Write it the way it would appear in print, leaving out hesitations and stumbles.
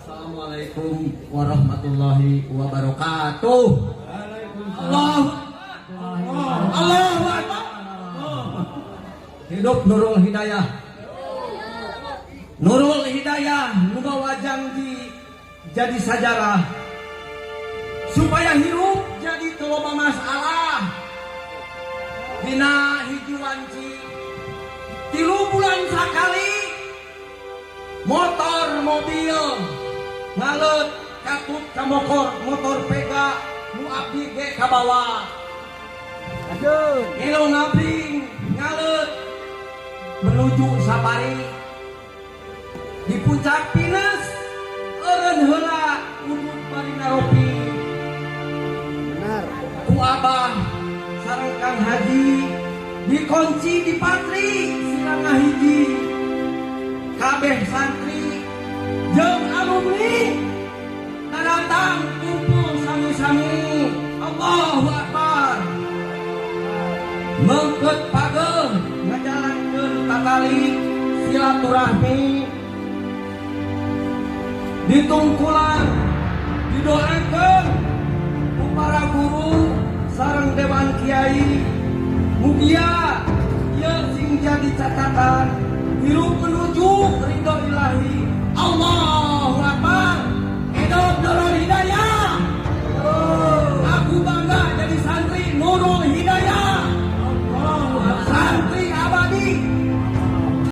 Assalamualaikum warahmatullahi wabarakatuh. Allah Akbar. Hidup Nurul Hidayah. Nurul Hidayah membawa janji jadi sajarah supaya hidup jadi teloba masalah. Dina hiji wanci 3 bulan sakali motor mobil ngalet katut ka motor pega nu abdi ge ka bawah. Aduh, elo ngabring ngalet menuju Sapari. Di puncak Pinus eureun heula umur bari naropi. Benar. Ku abah sareng Kang Haji dikunci di patri silang ngahiji. Kabeh santri jeung alumni datang kumpul sami-sami. Allahu Akbar. Mengkeut pageuh ngajalankeun tatali silaturahmi. Ditungkulan didoakeun ku para guru sareng dewan kiai. Mugia ieu sing jadi catatan hirup menuju ridho ilahi. Allah